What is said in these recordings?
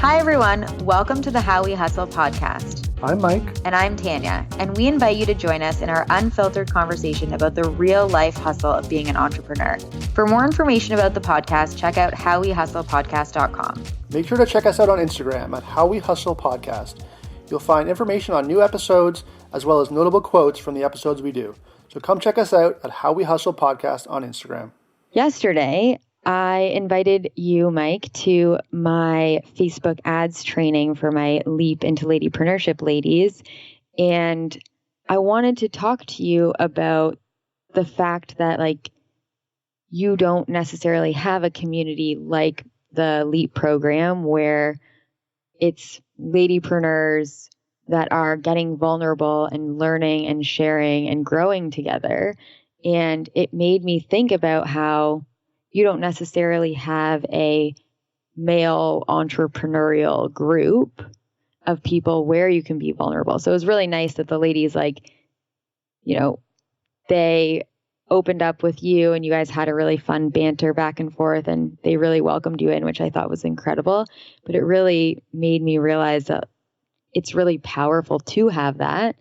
Hi, everyone. Welcome to the How We Hustle podcast. I'm Mike. And I'm Tanya. And we invite you to join us in our unfiltered conversation about the real life hustle of being an entrepreneur. For more information about the podcast, check out howwehustlepodcast.com. Make sure to check us out on Instagram at How We Hustle Podcast. You'll find information on new episodes as well as notable quotes from the episodes we do. So come check us out at How We Hustle Podcast on Instagram. Yesterday, I invited you, Mike, to my Facebook ads training for my Leap into Ladypreneurship ladies. And I wanted to talk to you about the fact that, you don't necessarily have a community like the Leap program where it's ladypreneurs that are getting vulnerable and learning and sharing and growing together. And it made me think about how you don't necessarily have a male entrepreneurial group of people where you can be vulnerable. So it was really nice that the ladies, they opened up with you and you guys had a really fun banter back and forth and they really welcomed you in, which I thought was incredible. But it really made me realize that it's really powerful to have that.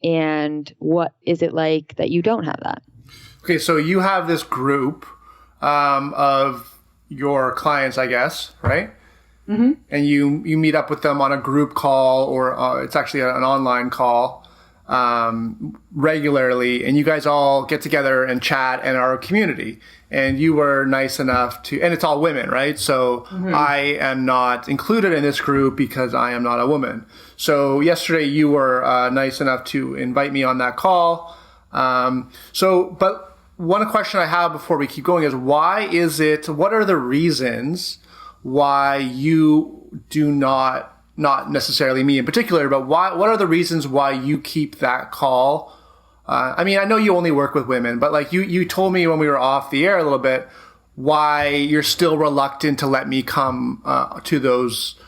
And what is it like that you don't have that? Okay, so you have this group of your clients, I guess, right? Mm-hmm. And you meet up with them on a group call or it's actually an online call regularly, and you guys all get together and chat and are a community. And you were nice enough to, and it's all women, right? So I am not included in this group because I am not a woman. So yesterday you were nice enough to invite me on that call. But one question I have before we keep going is what are the reasons why you do not necessarily me in particular, but what are the reasons why you keep that call? I know you only work with women, but you told me when we were off the air a little bit why you're still reluctant to let me come to those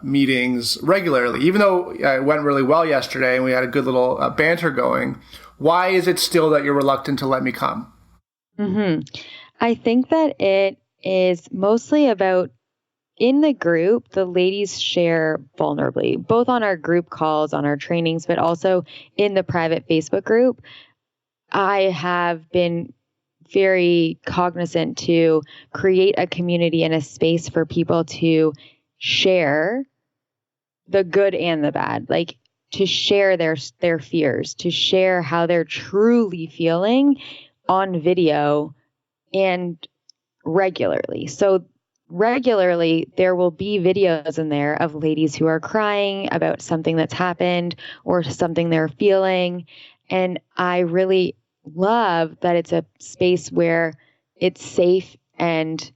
meetings regularly, even though it went really well yesterday and we had a good little banter going. Why is it still that you're reluctant to let me come? Mm-hmm. I think that it is mostly about in the group, the ladies share vulnerably, both on our group calls, on our trainings, but also in the private Facebook group. I have been very cognizant to create a community and a space for people to share the good and the bad, to share their fears, to share how they're truly feeling on video and regularly. So regularly, there will be videos in there of ladies who are crying about something that's happened or something they're feeling. And I really love that it's a space where it's safe and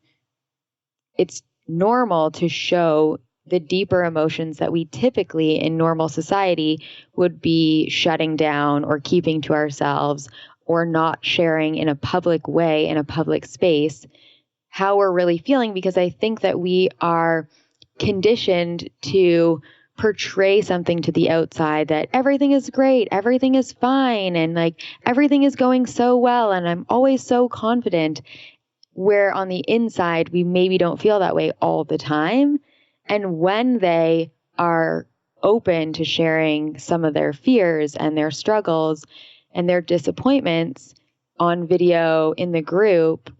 it's normal to show the deeper emotions that we typically in normal society would be shutting down or keeping to ourselves or not sharing in a public way, in a public space, how we're really feeling, because I think that we are conditioned to portray something to the outside that everything is great, everything is fine, and everything is going so well, and I'm always so confident, where on the inside, we maybe don't feel that way all the time. And when they are open to sharing some of their fears and their struggles and their disappointments on video in the group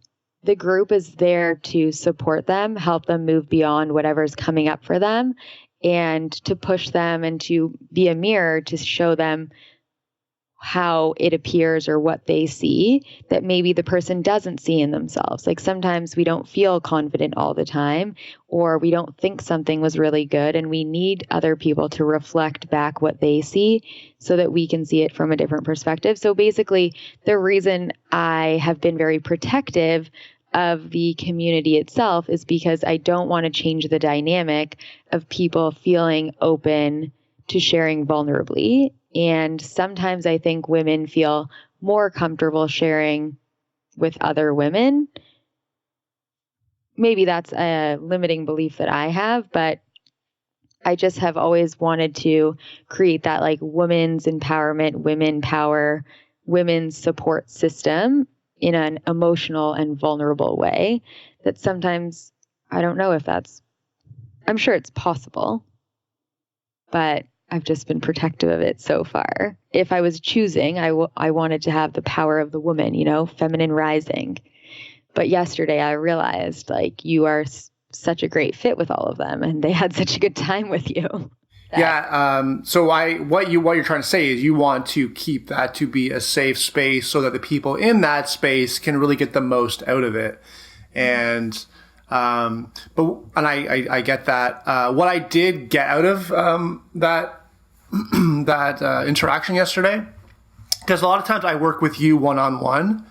is there to support them, help them move beyond whatever's coming up for them, and to push them and to be a mirror to show them how it appears or what they see that maybe the person doesn't see in themselves. Sometimes we don't feel confident all the time, or we don't think something was really good, and we need other people to reflect back what they see so that we can see it from a different perspective. So basically, the reason I have been very protective of the community itself is because I don't want to change the dynamic of people feeling open to sharing vulnerably. And sometimes I think women feel more comfortable sharing with other women. Maybe that's a limiting belief that I have, but I just have always wanted to create that women's empowerment, women power, women's support system in an emotional and vulnerable way that sometimes I don't know if that's I'm sure it's possible, but I've just been protective of it so far. If I was choosing, I wanted to have the power of the woman, feminine rising. But yesterday I realized like you are such a great fit with all of them and they had such a good time with you. So what you're trying to say is you want to keep that to be a safe space so that the people in that space can really get the most out of it. And I get that. What I did get out of that interaction yesterday, because a lot of times I work with you one-on-one,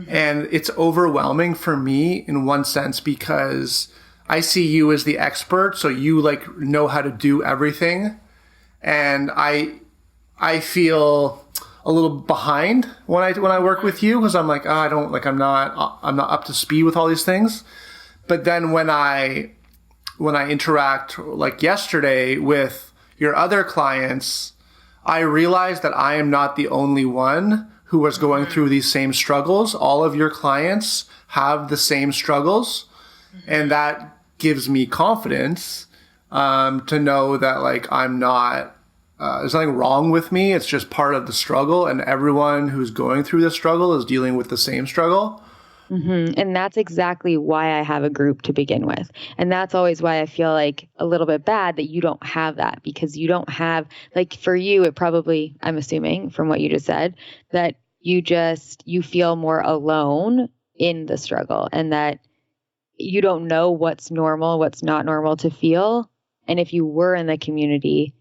and it's overwhelming for me in one sense because I see you as the expert, so you like know how to do everything, and I feel a little behind when I work with you because I'm like, I'm not up to speed with all these things. But then when I interact like yesterday with your other clients, I realize that I am not the only one who was going through these same struggles. All of your clients have the same struggles, and that gives me confidence to know that like I'm not there's nothing wrong with me. It's just part of the struggle, and everyone who's going through the struggle is dealing with the same struggle. And that's exactly why I have a group to begin with. And that's always why I feel like a little bit bad that you don't have that, because you don't have, like for you, it probably, I'm assuming from what you just said, that you feel more alone in the struggle and that you don't know what's normal, what's not normal to feel. And if you were in the community,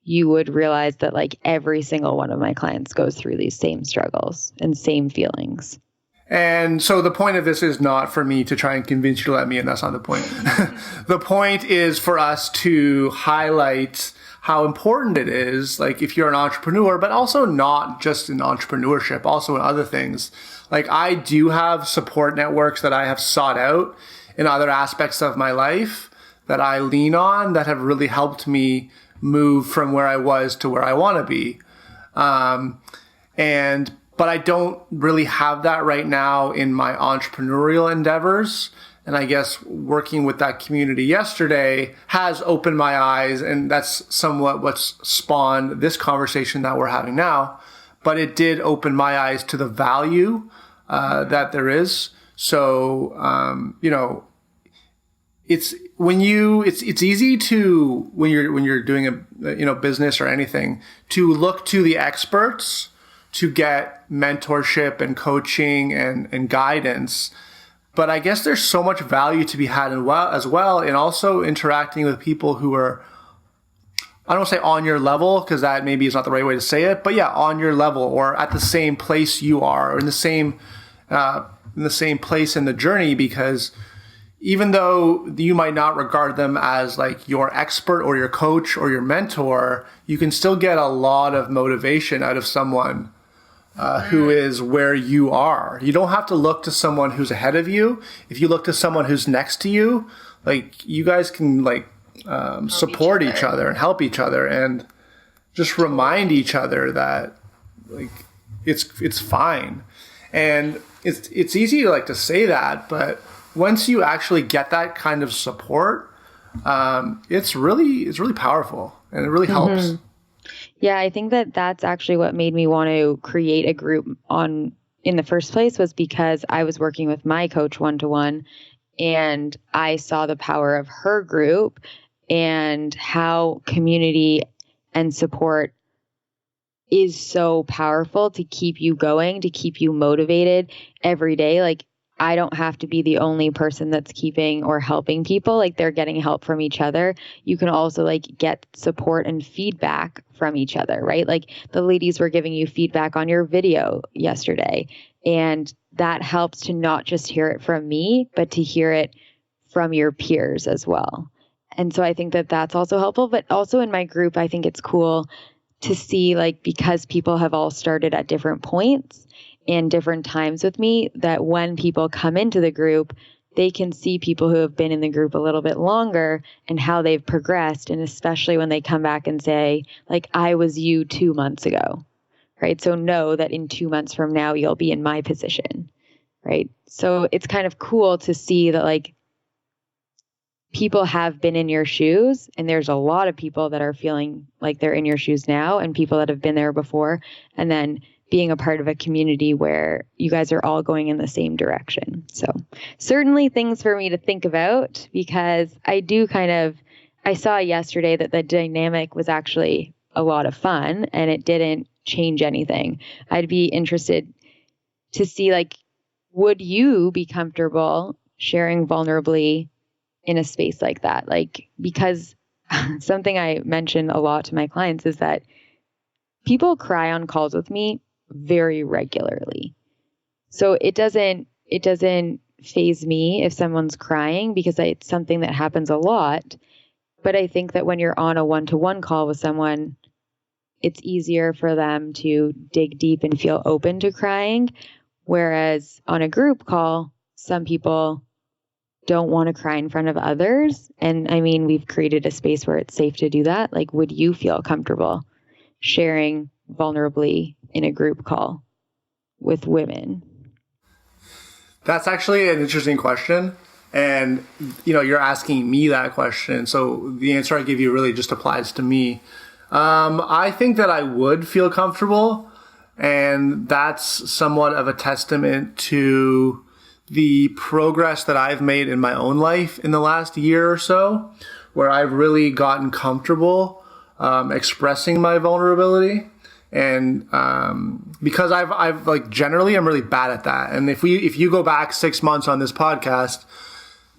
you would realize that like every single one of my clients goes through these same struggles and same feelings. And so the point of this is not for me to try and convince you to let me in. That's not the point. The point is for us to highlight how important it is, like if you're an entrepreneur, but also not just in entrepreneurship, also in other things. Like I do have support networks that I have sought out in other aspects of my life that I lean on that have really helped me move from where I was to where I want to be. But I don't really have that right now in my entrepreneurial endeavors. And I guess working with that community yesterday has opened my eyes, and that's somewhat what's spawned this conversation that we're having now. But it did open my eyes to the value that there is. So, it's easy to, when you're doing a business or anything, to look to the experts to get mentorship and coaching and guidance. But I guess there's so much value to be had as well in also interacting with people who are, I don't want to say on your level, because that maybe is not the right way to say it, but yeah, on your level or at the same place you are, or in the same place in the journey, because even though you might not regard them as like your expert or your coach or your mentor, you can still get a lot of motivation out of someone who is where you are. You don't have to look to someone who's ahead of you. If you look to someone who's next to you, like you guys can like support each other and help each other and just remind each other that like it's fine. And it's easy to like to say that, but once you actually get that kind of support, it's really powerful and it really helps. Yeah, I think that that's actually what made me want to create a group in the first place, was because I was working with my coach one-to-one and I saw the power of her group and how community and support is so powerful to keep you going, to keep you motivated every day. Like I don't have to be the only person that's keeping or helping people. Like they're getting help from each other. You can also like get support and feedback from each other, right? Like the ladies were giving you feedback on your video yesterday. And that helps to not just hear it from me, but to hear it from your peers as well. And so I think that that's also helpful. But also in my group, I think it's cool to see, like, because people have all started at different points and different times with me, that when people come into the group, they can see people who have been in the group a little bit longer and how they've progressed. And especially when they come back and say, like, I was you 2 months ago, right? So know that in 2 months from now, you'll be in my position, right? So it's kind of cool to see that, like, people have been in your shoes, and there's a lot of people that are feeling like they're in your shoes now, and people that have been there before, and then being a part of a community where you guys are all going in the same direction. So certainly things for me to think about, because I saw yesterday that the dynamic was actually a lot of fun and it didn't change anything. I'd be interested to see, like, would you be comfortable sharing vulnerably in a space like that? Like, because something I mention a lot to my clients is that people cry on calls with me very regularly. So it doesn't faze me if someone's crying, because it's something that happens a lot. But I think that when you're on a one-to-one call with someone, it's easier for them to dig deep and feel open to crying. Whereas on a group call, some people don't want to cry in front of others. And I mean, we've created a space where it's safe to do that. Like, would you feel comfortable sharing vulnerably in a group call with women? That's actually an interesting question. And, you're asking me that question. So the answer I give you really just applies to me. I think that I would feel comfortable. And that's somewhat of a testament to the progress that I've made in my own life in the last year or so, where I've really gotten comfortable expressing my vulnerability. And because I've like, generally I'm really bad at that. And if you go back 6 months on this podcast,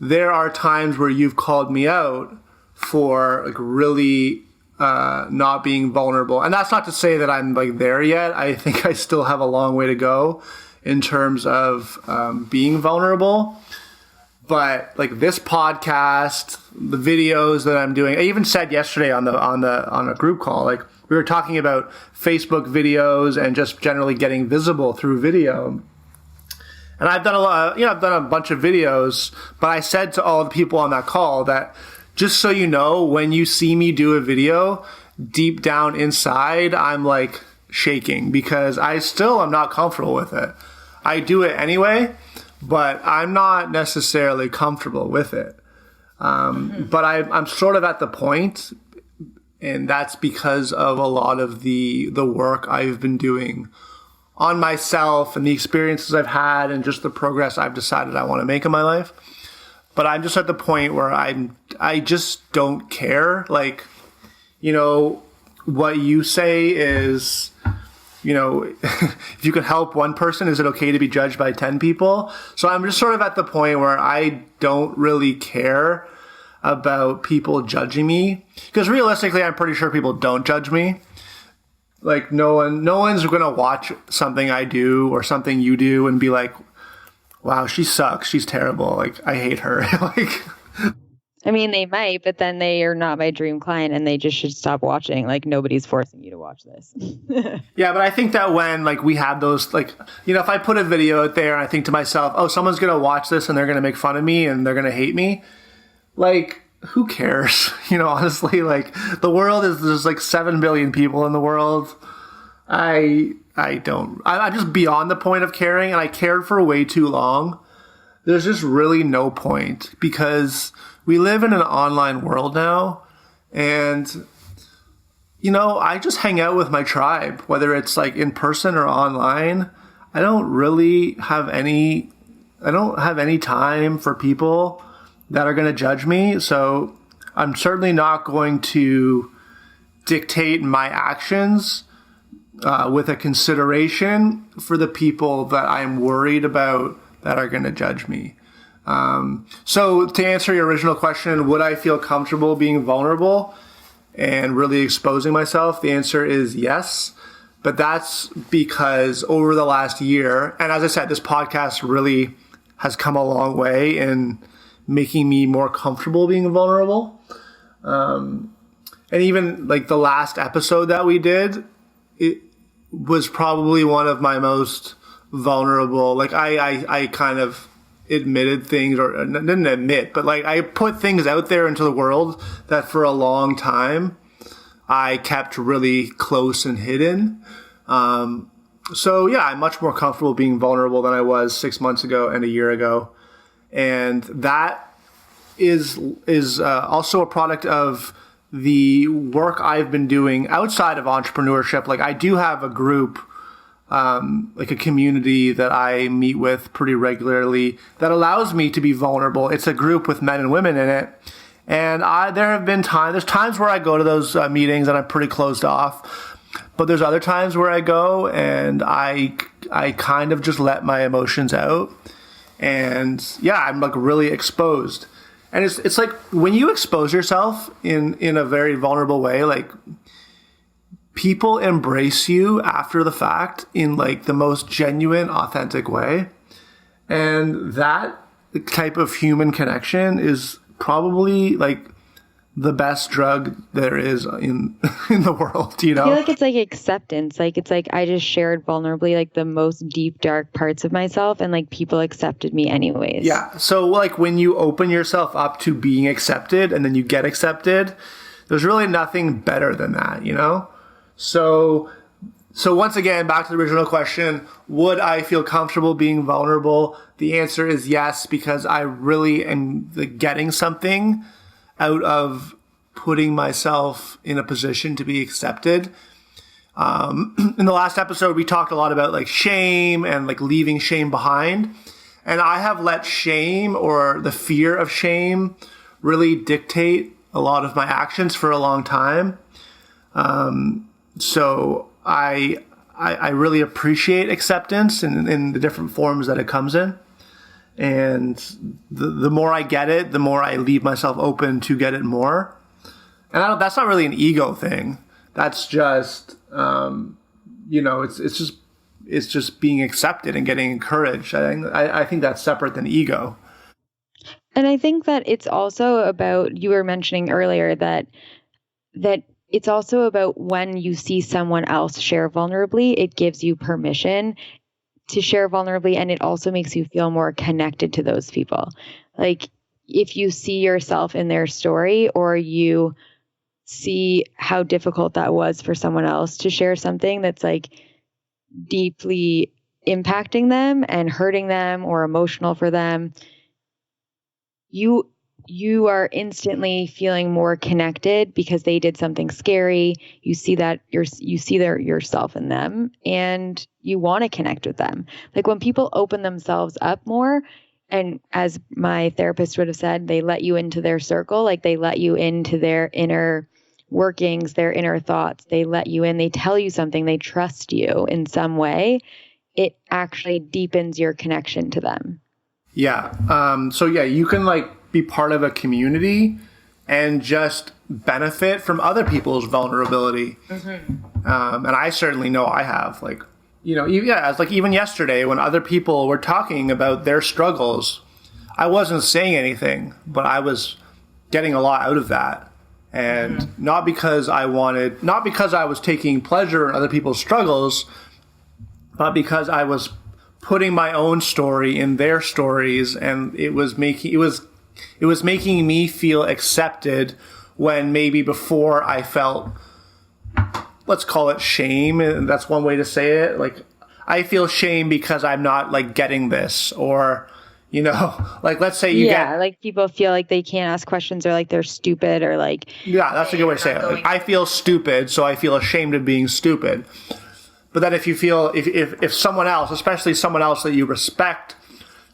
there are times where you've called me out for like really not being vulnerable. And that's not to say that I'm like there yet. I think I still have a long way to go in terms of being vulnerable. But like this podcast, the videos that I'm doing, I even said yesterday on a group call, like we were talking about Facebook videos and just generally getting visible through video. And I've done I've done a bunch of videos, but I said to all the people on that call that just so you know, when you see me do a video, deep down inside, I'm like shaking because I still am not comfortable with it. I do it anyway, but I'm not necessarily comfortable with it. But I'm sort of at the point, and that's because of a lot of the work I've been doing on myself and the experiences I've had and just the progress I've decided I want to make in my life. But I'm just at the point where I just don't care. Like, what you say is, if you can help one person, is it okay to be judged by 10 people? So I'm just sort of at the point where I don't really care about people judging me. Because realistically, I'm pretty sure people don't judge me. Like no one's going to watch something I do or something you do and be like, wow, she sucks. She's terrible. Like, I hate her. Like, I mean, they might, but then they are not my dream client and they just should stop watching. Like, nobody's forcing you to watch this. Yeah, but I think that when, like, we have those, like, if I put a video out there and I think to myself, oh, someone's going to watch this and they're going to make fun of me and they're going to hate me, like, who cares? Honestly, like, the world is, there's like 7 billion people in the world. I'm just beyond the point of caring, and I cared for way too long. There's just really no point because we live in an online world now, and I just hang out with my tribe, whether it's like in person or online. I don't have any time for people that are going to judge me. So I'm certainly not going to dictate my actions with a consideration for the people that I'm worried about that are going to judge me. So to answer your original question, would I feel comfortable being vulnerable and really exposing myself? The answer is yes. But that's because over the last year, and as I said, this podcast really has come a long way in making me more comfortable being vulnerable. And even like the last episode that we did, it was probably one of my most vulnerable. Like I kind of admitted things, or didn't admit, but like I put things out there into the world that for a long time I kept really close and hidden. So yeah, I'm much more comfortable being vulnerable than I was 6 months ago and a year ago. And that is also a product of the work I've been doing outside of entrepreneurship. Like I do have a group, like a community that I meet with pretty regularly that allows me to be vulnerable. It's a group with men and women in it. And there's times where I go to those meetings and I'm pretty closed off. But there's other times where I go and I kind of just let my emotions out. And yeah, I'm like really exposed. And it's like when you expose yourself in a very vulnerable way, like people embrace you after the fact in like the most genuine, authentic way. And that type of human connection is probably like the best drug there is in the world, you know? I feel like it's like acceptance. Like it's like I just shared vulnerably like the most deep, dark parts of myself and like people accepted me anyways. Yeah. So like when you open yourself up to being accepted and then you get accepted, there's really nothing better than that, you know? So once again, back to the original question, would I feel comfortable being vulnerable? The answer is yes, because I really am getting something out of putting myself in a position to be accepted. In the last episode, we talked a lot about like shame and like leaving shame behind. And I have let shame or the fear of shame really dictate a lot of my actions for a long time. So I really appreciate acceptance in the different forms that it comes in. And the more I get it, the more I leave myself open to get it more. And that's not really an ego thing. That's just, it's just being accepted and getting encouraged. I think that's separate than ego. And I think that it's also about, you were mentioning earlier that it's also about when you see someone else share vulnerably, it gives you permission to share vulnerably, and it also makes you feel more connected to those people. Like if you see yourself in their story or you see how difficult that was for someone else to share something that's like deeply impacting them and hurting them or emotional for them, you are instantly feeling more connected because they did something scary. You see that you see yourself in them and you want to connect with them. Like when people open themselves up more, and as my therapist would have said, they let you into their circle, like they let you into their inner workings, their inner thoughts. They let you in, they tell you something, they trust you in some way. It actually deepens your connection to them. Yeah. So yeah, you can like be part of a community and just benefit from other people's vulnerability. Mm-hmm. And I certainly know I have, like, it's like even yesterday when other people were talking about their struggles, I wasn't saying anything, but I was getting a lot out of that. And mm-hmm. not because I was taking pleasure in other people's struggles, but because I was putting my own story in their stories, and it was making me feel accepted when maybe before I felt, let's call it shame. And that's one way to say it. Like I feel shame because I'm not like getting this, or, like let's say like people feel like they can't ask questions or like they're stupid or like. Yeah, that's a good way to say it. Like, I feel stupid, so I feel ashamed of being stupid. But then if you feel, if someone else, especially someone else that you respect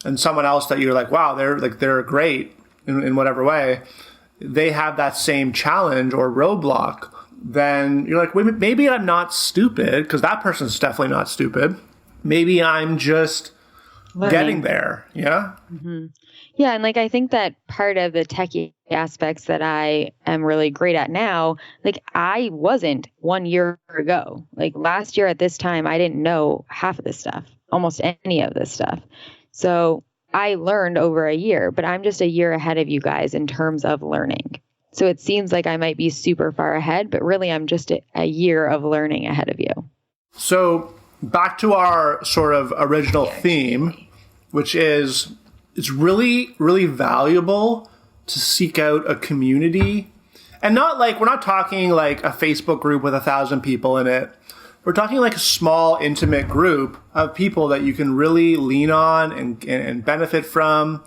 and someone else that you're like, wow, they're great in whatever way, they have that same challenge or roadblock, then you're like, wait, maybe I'm not stupid, because that person's definitely not stupid. Maybe I'm just getting there. Yeah. Mm-hmm. Yeah. And like, I think that part of the techie aspects that I am really great at now, like I wasn't 1 year ago. Like last year at this time, I didn't know half of this stuff, almost any of this stuff. So I learned over a year, but I'm just a year ahead of you guys in terms of learning. So it seems like I might be super far ahead, but really I'm just a year of learning ahead of you. So back to our sort of original theme, which is it's really, really valuable to seek out a community. And not like, we're not talking like a Facebook group with 1,000 people in it. We're talking like a small, intimate group of people that you can really lean on and benefit from.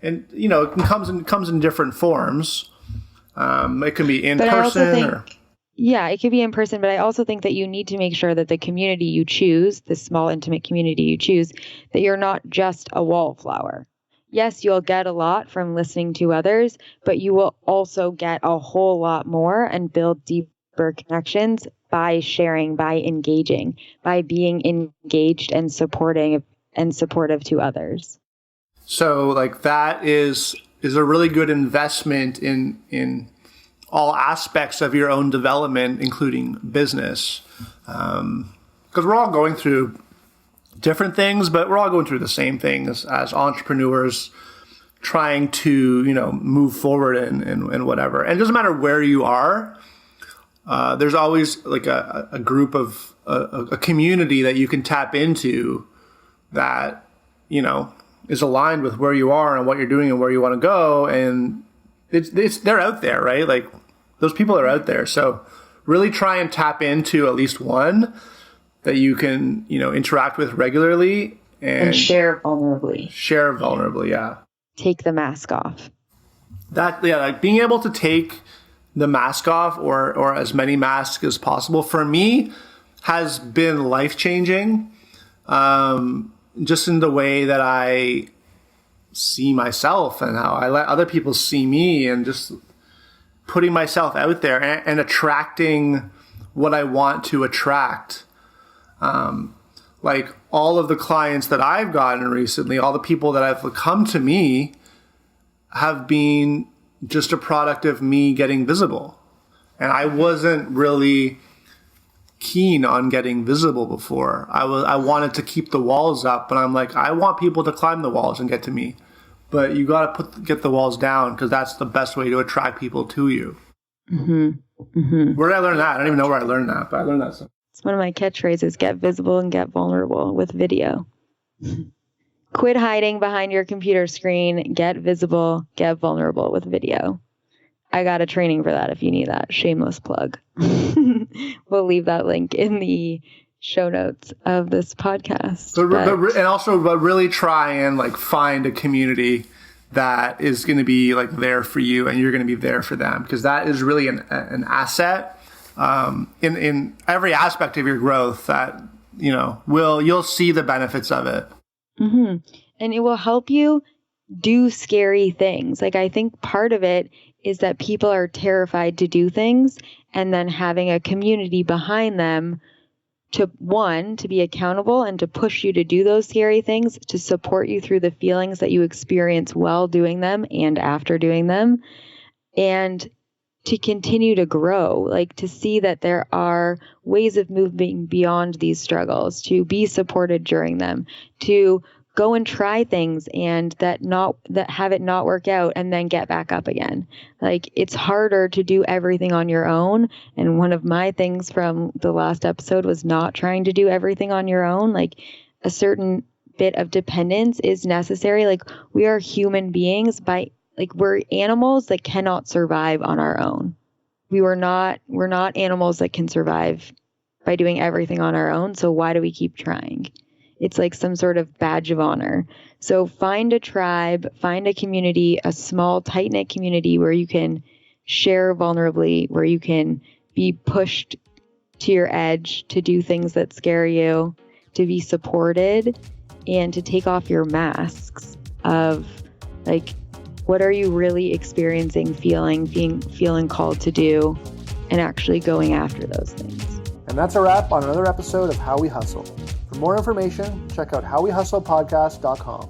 and it comes in different forms. It can be in but person Yeah, it could be in person, but I also think that you need to make sure that the community you choose, the small, intimate community you choose, that you're not just a wallflower. Yes, you'll get a lot from listening to others, but you will also get a whole lot more and build deeper connections by sharing, by engaging, by being engaged and supportive to others. So like that is a really good investment in all aspects of your own development, including business. Because we're all going through different things, but we're all going through the same things as entrepreneurs trying to, move forward and whatever. And it doesn't matter where you are. There's always like a group of a community that you can tap into that, is aligned with where you are and what you're doing and where you want to go. And they're out there, right? Like those people are out there. So really try and tap into at least one that you can, interact with regularly and share vulnerably. Yeah. Take the mask off. Like being able to take the mask off or as many masks as possible for me has been life-changing. Just in the way that I see myself and how I let other people see me, and just putting myself out there and attracting what I want to attract. Like all of the clients that I've gotten recently, all the people that have come to me have been just a product of me getting visible. And I wasn't really keen on getting visible before. I wanted to keep the walls up, but I'm like, I want people to climb the walls and get to me. But you got to get the walls down, because that's the best way to attract people to you. Mm-hmm. Mm-hmm. Where did I learn that? I don't even know where I learned that, but I learned that. It's one of my catchphrases: get visible and get vulnerable with video. Quit hiding behind your computer screen. Get visible, get vulnerable with video. I got a training for that if you need that. Shameless plug. We'll leave that link in the show notes of this podcast. But really try and find a community that is going to be there for you, and you're going to be there for them, because that is really an asset in every aspect of your growth. That you'll see the benefits of it. Mm-hmm. And it will help you do scary things. I think part of it is that people are terrified to do things, and then having a community behind them to be accountable and to push you to do those scary things, to support you through the feelings that you experience while doing them and after doing them, and to continue to grow, to see that there are ways of moving beyond these struggles, to be supported during them, to go and try things and that have it not work out and then get back up again. It's harder to do everything on your own. And one of my things from the last episode was not trying to do everything on your own. A certain bit of dependence is necessary. We are human beings we're animals that cannot survive on our own. We're not animals that can survive by doing everything on our own. So why do we keep trying? It's some sort of badge of honor. So find a tribe, find a community, a small, tight-knit community where you can share vulnerably, where you can be pushed to your edge, to do things that scare you, to be supported, and to take off your masks of what are you really experiencing, feeling called to do, and actually going after those things. And that's a wrap on another episode of How We Hustle. For more information, check out howwehustlepodcast.com.